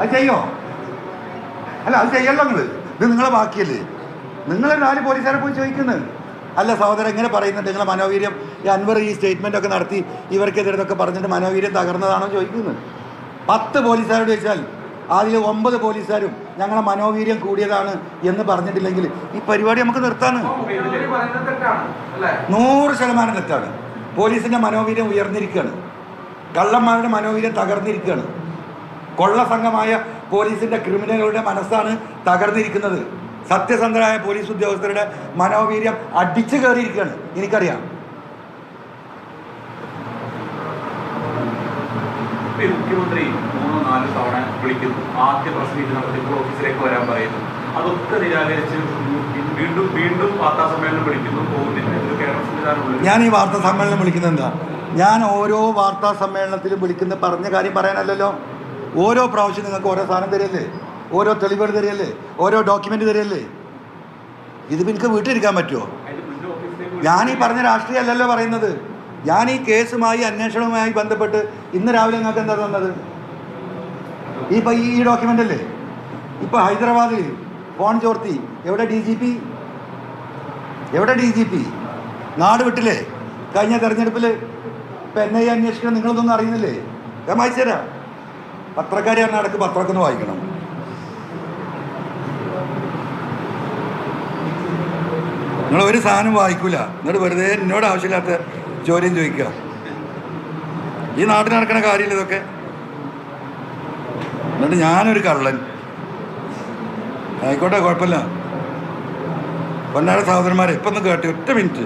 അത് ചെയ്യോ? അല്ല, അത് ചെയ്യല്ലോ നിങ്ങൾ. ഇത് നിങ്ങളെ ബാക്കിയല്ലേ? നിങ്ങൾ 4 പോലീസുകാരെ പോയി ചോദിക്കുന്നത്. അല്ല സഹോദരൻ ഇങ്ങനെ പറയുന്നുണ്ട്, നിങ്ങളെ മനോവീര്യം ഈ അൻവർ ഈ സ്റ്റേറ്റ്മെൻ്റ് ഒക്കെ നടത്തി ഇവർക്കെതിരതൊക്കെ പറഞ്ഞിട്ട് മനോവീര്യം തകർന്നതാണോ ചോദിക്കുന്നത്. 10 പോലീസുകാരോട് ചോദിച്ചാൽ അതിൽ 9 പോലീസുകാരും ഞങ്ങളെ മനോവീര്യം കൂടിയതാണ് എന്ന് പറഞ്ഞിട്ടില്ലെങ്കിൽ ഈ പരിപാടി നമുക്ക് നിർത്താൻ 100% തെറ്റാണ്. പോലീസിൻ്റെ മനോവീര്യം ഉയർന്നിരിക്കുകയാണ്, കള്ളന്മാരുടെ മനോവീര്യം തകർന്നിരിക്കുകയാണ്. കൊള്ള സംഘമായ പോലീസിൻ്റെ ക്രിമിനലുകളുടെ മനസ്സാണ് തകർന്നിരിക്കുന്നത്. സത്യസന്ധരായ പോലീസ് ഉദ്യോഗസ്ഥരുടെ മനോവീര്യം അടിച്ചു കയറിയിരിക്കുകയാണ്. എനിക്കറിയാം. മുഖ്യമന്ത്രി 3-4 തവണ വിളിക്കുന്നു, ആദ്യ പ്രസ് മീറ്റ് നടത്തിയപ്പോൾ ഓഫീസിലേക്ക് വരാൻ പറയുന്നു, അതൊക്കെ നിരാകരിച്ച് വീണ്ടും വീണ്ടും വാർത്താ സമ്മേളനം വിളിക്കുന്നു, പോകുന്നില്ല. ഇത് കേരള സംവിധാനമുള്ള. ഞാൻ ഈ വാർത്താ സമ്മേളനം വിളിക്കുന്നത് എന്താ? ഞാൻ ഓരോ വാർത്താ സമ്മേളനത്തിലും വിളിക്കുന്ന പറഞ്ഞ കാര്യം പറയാനല്ലല്ലോ. ഓരോ പ്രാവശ്യം നിങ്ങൾക്ക് ഓരോ സാധനം തരികയല്ലേ, ഓരോ തെളിവുകൾ തരികയല്ലേ, ഓരോ ഡോക്യുമെൻ്റ് തരികയല്ലേ. ഇത് എനിക്ക് വീട്ടിലിരിക്കാൻ പറ്റുമോ? ഞാൻ ഈ പറഞ്ഞ രാഷ്ട്രീയമല്ലല്ലോ പറയുന്നത്. ഞാൻ ഈ കേസുമായി അന്വേഷണവുമായി ബന്ധപ്പെട്ട് ഇന്ന് രാവിലെ നിങ്ങൾക്ക് എന്താ തന്നത്? ഈ ഡോക്യുമെൻ്റ് അല്ലേ. ഇപ്പോൾ ഹൈദരാബാദിൽ ഫോൺ ചോർത്തി. എവിടെ DGP? എവിടെ DGP? നാട് വിട്ടില്ലേ കഴിഞ്ഞ തെരഞ്ഞെടുപ്പിൽ? ഇപ്പം NIA അന്വേഷിക്കണം, നിങ്ങളൊന്നും അറിയുന്നില്ലേ? ഞാൻ വായിച്ചുതരാം. പത്രക്കാരി പറഞ്ഞ നടക്ക് പത്രമൊക്കെ ഒന്ന് വായിക്കണം. നിങ്ങൾ ഒരു സാധനം വായിക്കൂല, എന്നിട്ട് വെറുതെ എന്നോട് ആവശ്യമില്ലാത്ത ചോദ്യം ചോദിക്കുക. ഈ നാട്ടിൽ നടക്കണ കാര്യമില്ല ഇതൊക്കെ. എന്നിട്ട് ഞാനൊരു കള്ളൻ. ആയിക്കോട്ടെ, കുഴപ്പമില്ല. പൊന്നാര സഹോദരന്മാരെ, ഇപ്പം ഒന്ന് കേട്ടെ, 1 മിനിറ്റ്.